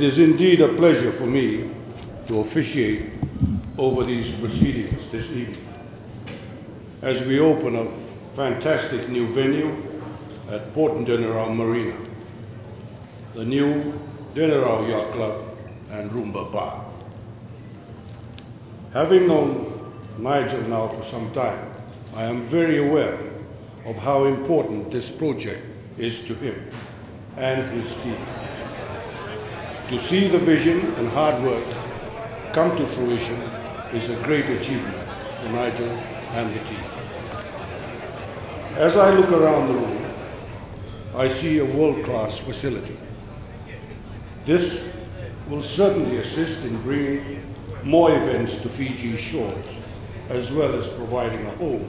It is indeed a pleasure for me to officiate over these proceedings this evening as we open a fantastic new venue at Port Denarau Marina, the new Denarau Yacht Club and Roomba Bar. Having known Nigel now for some time, I am very aware of how important this project is to him and his team. To see the vision and hard work come to fruition is a great achievement for Nigel and the team. As I look around the room, I see a world-class facility. This will certainly assist in bringing more events to Fiji's shores, as well as providing a home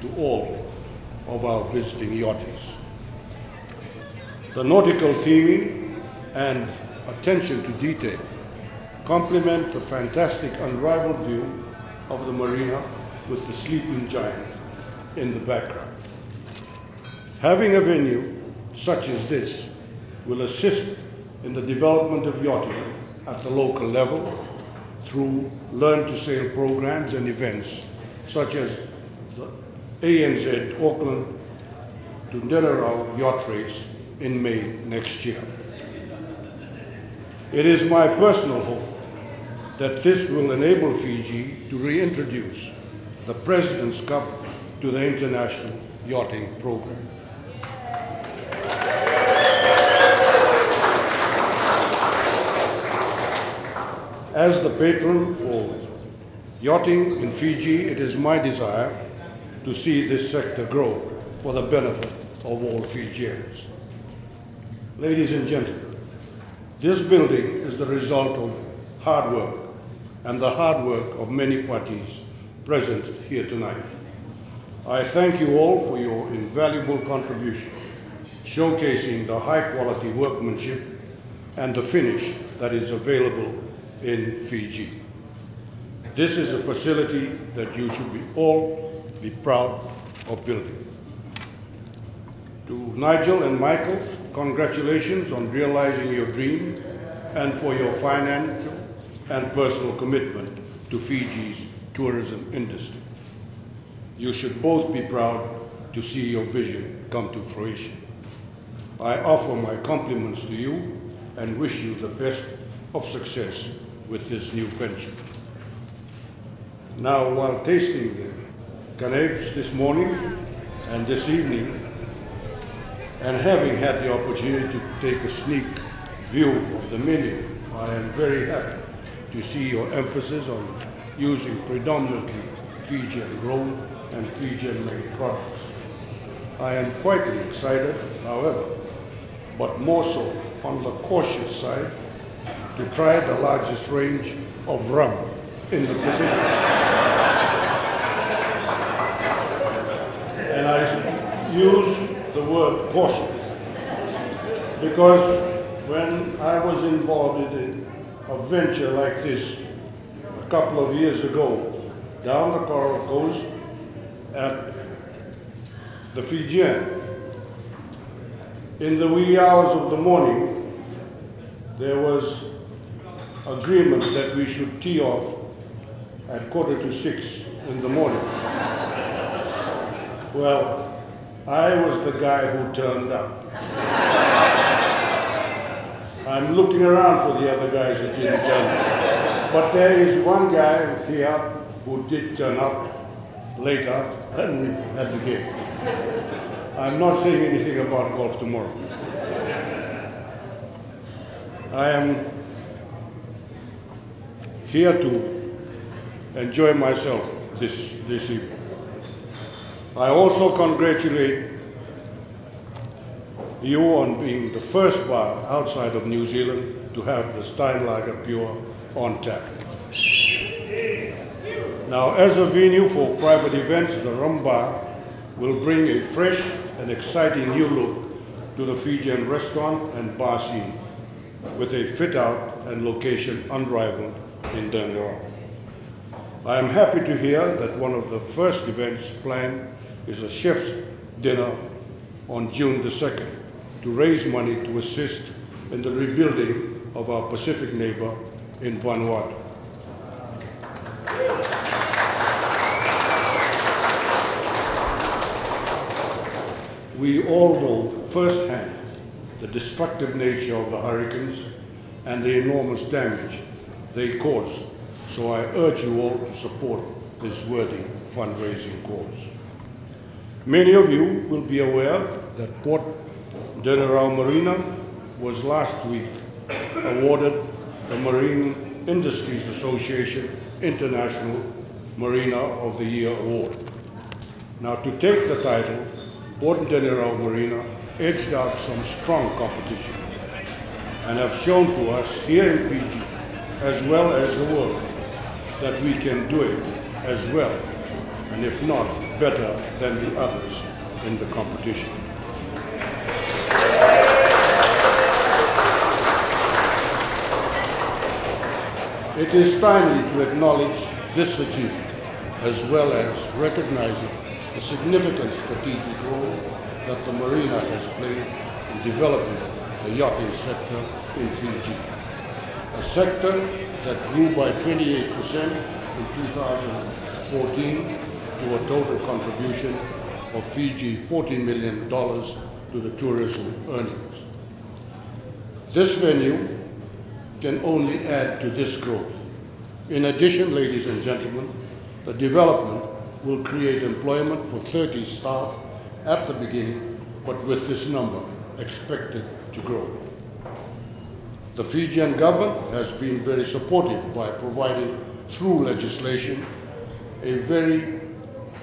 to all of our visiting yachties. The nautical theming and attention to detail complement the fantastic unrivaled view of the marina with the sleeping giant in the background. Having a venue such as this will assist in the development of yachting at the local level through learn-to-sail programs and events such as the ANZ Auckland to Denarau yacht race in May next year. It is my personal hope that this will enable Fiji to reintroduce the President's Cup to the international yachting program. As the patron for yachting in Fiji, it is my desire to see this sector grow for the benefit of all Fijians. Ladies and gentlemen, this building is the result of hard work and the hard work of many parties present here tonight. I thank you all for your invaluable contribution, showcasing the high-quality workmanship and the finish that is available in Fiji. This is a facility that you should all be proud of building. To Nigel and Michael, congratulations on realizing your dream and for your financial and personal commitment to Fiji's tourism industry. You should both be proud to see your vision come to fruition. I offer my compliments to you and wish you the best of success with this new venture. Now, while tasting the canapes this morning and this evening, and having had the opportunity to take a sneak view of the menu, I am very happy to see your emphasis on using predominantly Fijian-grown and Fijian-made products. I am quite excited, however, but more so on the cautious side, to try the largest range of rum in the Pacific. And I use the word cautious because when I was involved in a venture like this a couple of years ago down the Coral Coast at the Fijian, in the wee hours of the morning, there was agreement that we should tee off at 5:45 in the morning. Well, I was the guy who turned up. I'm looking around for the other guys who didn't turn up. But there is one guy here who did turn up later and at the gate. I'm not saying anything about golf tomorrow. I am here to enjoy myself this evening. I also congratulate you on being the first bar outside of New Zealand to have the Steinlager Pure on tap. Now, as a venue for private events, the Rum Bar will bring a fresh and exciting new look to the Fijian restaurant and bar scene, with a fit-out and location unrivaled in Denarau. I am happy to hear that one of the first events planned is a chef's dinner on June the 2nd to raise money to assist in the rebuilding of our Pacific neighbor in Vanuatu. We all know firsthand the destructive nature of the hurricanes and the enormous damage they cause, so I urge you all to support this worthy fundraising cause. Many of you will be aware that Port Denarau Marina was last week awarded the Marine Industries Association International Marina of the Year Award. Now, to take the title, Port Denarau Marina edged out some strong competition and have shown to us here in Fiji, as well as the world, that we can do it as well, and if not, better than the others in the competition. It is timely to acknowledge this achievement, as well as recognizing the significant strategic role that the marina has played in developing the yachting sector in Fiji. A sector that grew by 28% in 2014 to a total contribution of Fiji $14 million to the tourism earnings. This venue can only add to this growth. In addition, ladies and gentlemen, the development will create employment for 30 staff at the beginning, but with this number expected to grow. The Fijian government has been very supportive by providing, through legislation, a very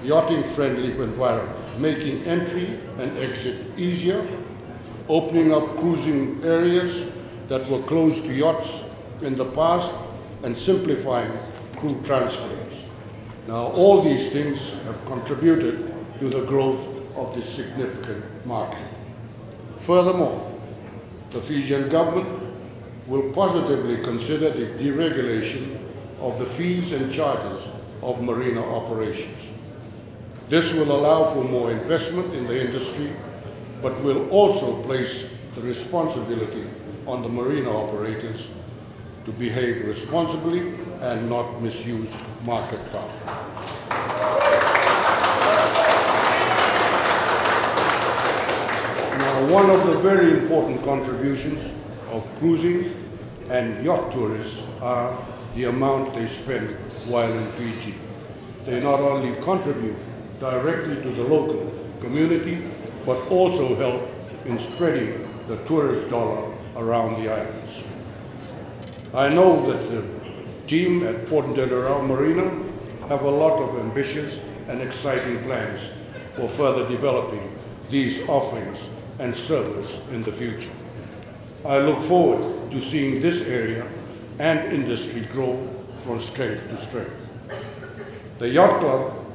yachting-friendly environment, making entry and exit easier, opening up cruising areas that were closed to yachts in the past, and simplifying crew transfers. Now, all these things have contributed to the growth of this significant market. Furthermore, the Fijian government will positively consider the deregulation of the fees and charges of marina operations. This will allow for more investment in the industry, but will also place the responsibility on the marina operators to behave responsibly and not misuse market power. Now, one of the very important contributions of cruising and yacht tourists are the amount they spend while in Fiji. They not only contribute directly to the local community, but also help in spreading the tourist dollar around the islands. I know that the team at Port Denarau Marina have a lot of ambitious and exciting plans for further developing these offerings and service in the future. I look forward to seeing this area and industry grow from strength to strength. The Yacht Club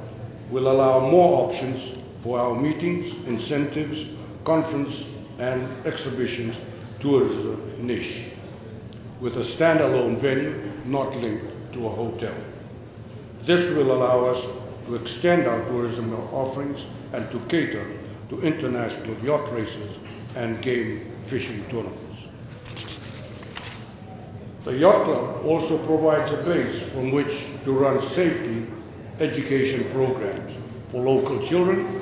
will allow more options for our meetings, incentives, conference and exhibitions tourism niche, with a standalone venue not linked to a hotel. This will allow us to extend our tourism offerings and to cater to international yacht races and game fishing tournaments. The Yacht Club also provides a base from which to run safety education programs for local children,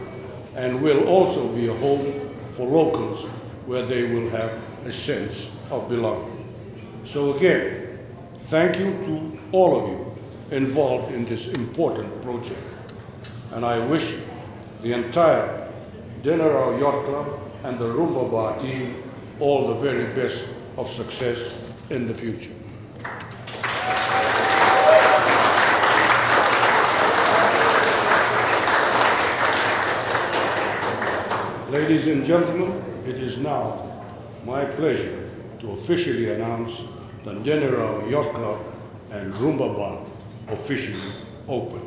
and will also be a home for locals where they will have a sense of belonging. So again, thank you to all of you involved in this important project, and I wish the entire Denarau Yacht Club and the Rumba Bar team all the very best of success in the future. Ladies and gentlemen, it is now my pleasure to officially announce the Denarau Yacht Club and Rumba Bar officially open.